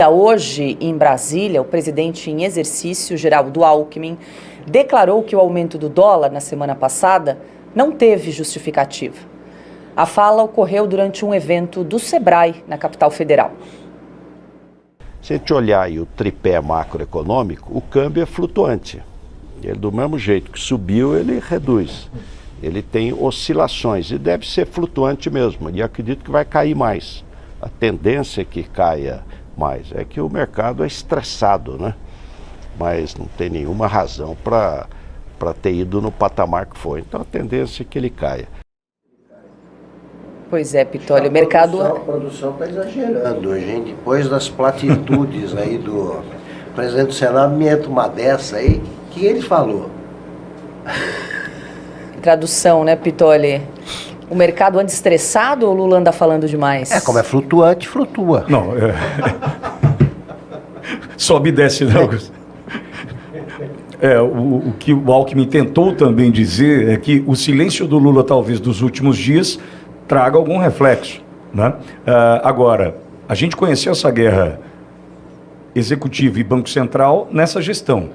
Hoje, em Brasília, o presidente em exercício, Geraldo Alckmin, declarou que o aumento do dólar na semana passada não teve justificativa. A fala ocorreu durante um evento do Sebrae, na capital federal. Se a gente olhar aí o tripé macroeconômico, o câmbio é flutuante. Ele, do mesmo jeito que subiu, ele reduz. Ele tem oscilações e deve ser flutuante mesmo. E acredito que vai cair mais. A tendência é que caia mais. É que o mercado é estressado, né? Mas não tem nenhuma razão para ter ido no patamar que foi. Então a tendência é que ele caia. Pois é, Pitoli, o mercado... A produção está exagerando hoje, hein? Depois das platitudes aí do presidente do Senado, me entra uma dessa aí, que ele falou. Tradução, né, Pitoli? O mercado anda estressado ou o Lula anda falando demais? Como é flutuante, flutua. Não, sobe e desce, não. O que o Alckmin tentou também dizer é que o silêncio do Lula, talvez, dos últimos dias, traga algum reflexo, né? Agora, a gente conheceu essa guerra executiva e Banco Central nessa gestão.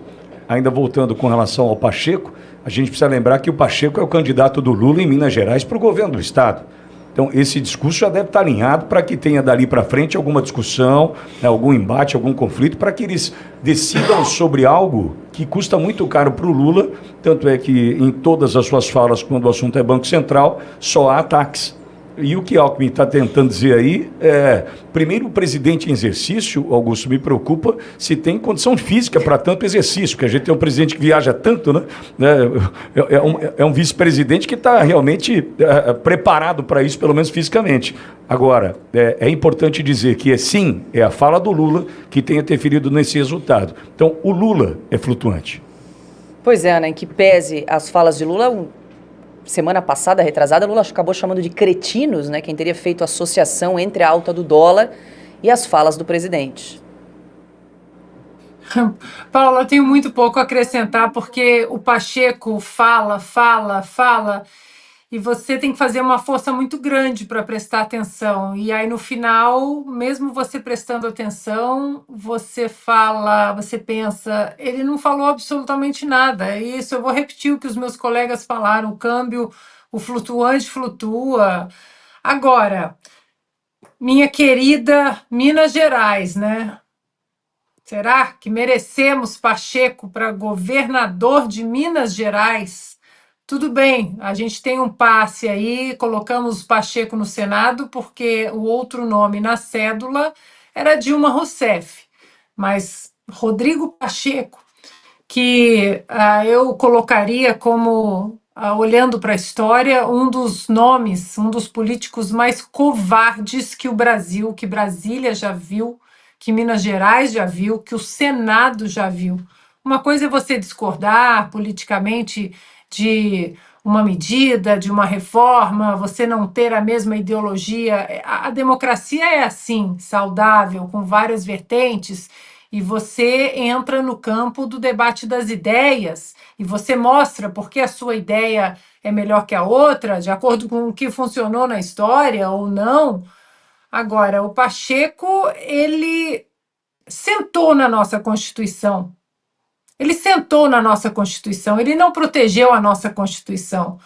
Ainda voltando com relação ao Pacheco, a gente precisa lembrar que o Pacheco é o candidato do Lula em Minas Gerais para o governo do Estado. Então, esse discurso já deve estar alinhado para que tenha dali para frente alguma discussão, né, algum embate, algum conflito, para que eles decidam sobre algo que custa muito caro para o Lula. Tanto é que em todas as suas falas, quando o assunto é Banco Central, só há ataques. E o que Alckmin está tentando dizer aí é, primeiro, o presidente em exercício, Augusto, me preocupa se tem condição física para tanto exercício, porque a gente tem um presidente que viaja tanto, né? É um vice-presidente que está realmente preparado para isso, pelo menos fisicamente. Agora, é importante dizer que é a fala do Lula que tem interferido nesse resultado. Então, o Lula é flutuante. Pois é, né? Em que pese as falas de Lula... Semana passada, retrasada, Lula acabou chamando de cretinos, né, quem teria feito associação entre a alta do dólar e as falas do presidente. Paula, eu tenho muito pouco a acrescentar, porque o Pacheco fala, e você tem que fazer uma força muito grande para prestar atenção. E aí, no final, mesmo você prestando atenção, você fala, você pensa, ele não falou absolutamente nada. É isso, eu vou repetir o que os meus colegas falaram, o câmbio, o flutuante flutua. Agora, minha querida Minas Gerais, né? Será que merecemos Pacheco para governador de Minas Gerais? Tudo bem, a gente tem um passe aí, colocamos Pacheco no Senado, porque o outro nome na cédula era Dilma Rousseff. Mas Rodrigo Pacheco, que eu colocaria como, olhando para a história, um dos nomes, um dos políticos mais covardes que que Brasília já viu, que Minas Gerais já viu, que o Senado já viu. Uma coisa é você discordar politicamente de uma medida, de uma reforma, você não ter a mesma ideologia. A democracia é assim, saudável, com várias vertentes, e você entra no campo do debate das ideias, e você mostra por que a sua ideia é melhor que a outra, de acordo com o que funcionou na história ou não. Agora, o Pacheco, ele sentou na nossa Constituição. Ele sentou na nossa Constituição, ele não protegeu a nossa Constituição.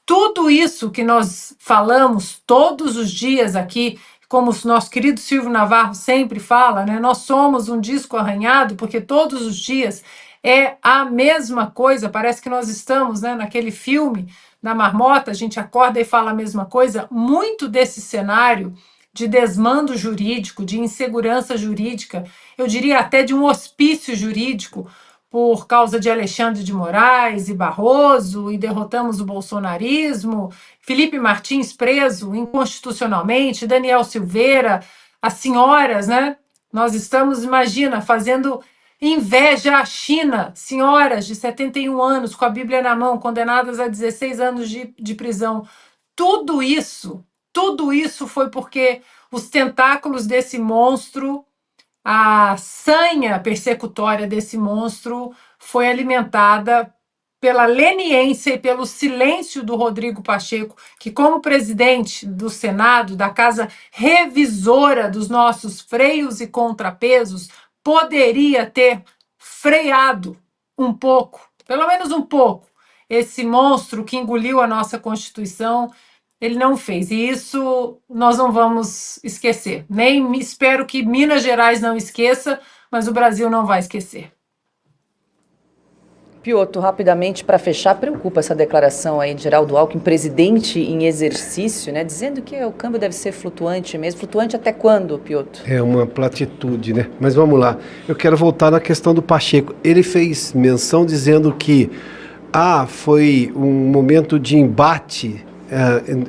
Tudo isso que nós falamos todos os dias aqui, como o nosso querido Silvio Navarro sempre fala, né? Nós somos um disco arranhado, porque todos os dias é a mesma coisa, parece que nós estamos, né, naquele filme da marmota, a gente acorda e fala a mesma coisa. Muito desse cenário de desmando jurídico, de insegurança jurídica, eu diria até de um hospício jurídico, por causa de Alexandre de Moraes e Barroso, e derrotamos o bolsonarismo, Felipe Martins preso inconstitucionalmente, Daniel Silveira, as senhoras, né? Nós estamos, imagina, fazendo inveja à China, senhoras de 71 anos, com a Bíblia na mão, condenadas a 16 anos de prisão. Tudo isso foi porque os tentáculos desse monstro, a sanha persecutória desse monstro foi alimentada pela leniência e pelo silêncio do Rodrigo Pacheco, que, como presidente do Senado, da casa revisora dos nossos freios e contrapesos, poderia ter freado um pouco, pelo menos um pouco, esse monstro que engoliu a nossa Constituição. Ele não fez, e isso nós não vamos esquecer. Nem espero que Minas Gerais não esqueça, mas o Brasil não vai esquecer. Piotr, rapidamente, para fechar, preocupa essa declaração aí de Geraldo Alckmin, presidente em exercício, né, dizendo que o câmbio deve ser flutuante mesmo. Flutuante até quando, Piotr? É uma platitude, né? Mas vamos lá. Eu quero voltar na questão do Pacheco. Ele fez menção dizendo que foi um momento de embate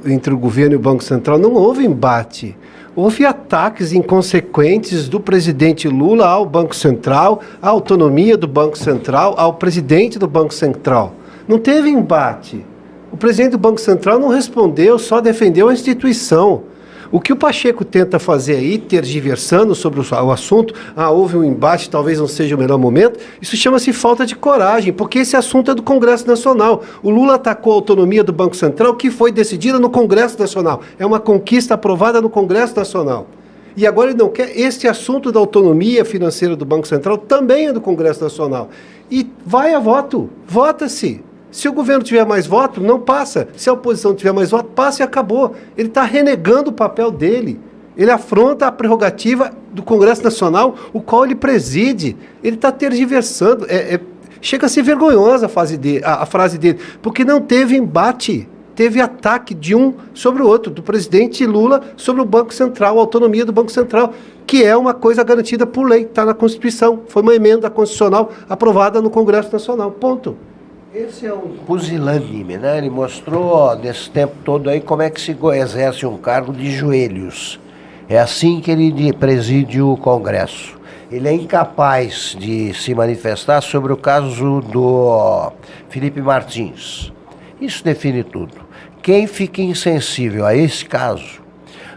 entre o governo e o Banco Central. Não houve embate. Houve ataques inconsequentes do presidente Lula ao Banco Central, à autonomia do Banco Central, ao presidente do Banco Central. Não teve embate. O presidente do Banco Central não respondeu, só defendeu a instituição. O que o Pacheco tenta fazer aí, tergiversando sobre o assunto, houve um embate, talvez não seja o melhor momento, isso chama-se falta de coragem, porque esse assunto é do Congresso Nacional. O Lula atacou a autonomia do Banco Central, que foi decidida no Congresso Nacional. É uma conquista aprovada no Congresso Nacional. E agora ele não quer. Este assunto da autonomia financeira do Banco Central também é do Congresso Nacional. E vai a voto, vota-se. Se o governo tiver mais voto, não passa. Se a oposição tiver mais voto, passa e acabou. Ele está renegando o papel dele. Ele afronta a prerrogativa do Congresso Nacional, o qual ele preside. Ele está tergiversando. Chega a ser vergonhosa a frase dele, porque não teve embate. Teve ataque de um sobre o outro, do presidente Lula sobre o Banco Central, a autonomia do Banco Central, que é uma coisa garantida por lei, está na Constituição. Foi uma emenda constitucional aprovada no Congresso Nacional. Ponto. Esse é um pusilânime, né? Ele mostrou nesse tempo todo aí como é que se exerce um cargo de joelhos. É assim que ele preside o Congresso. Ele é incapaz de se manifestar sobre o caso do Felipe Martins. Isso define tudo. Quem fica insensível a esse caso,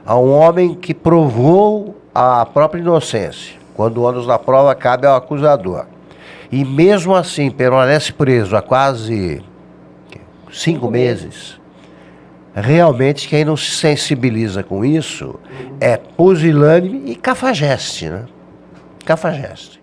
a um homem que provou a própria inocência, quando o ônus da prova cabe ao acusador, e mesmo assim permanece preso há quase 5 meses, realmente quem não se sensibiliza com isso é pusilânime e cafajeste, né? Cafajeste.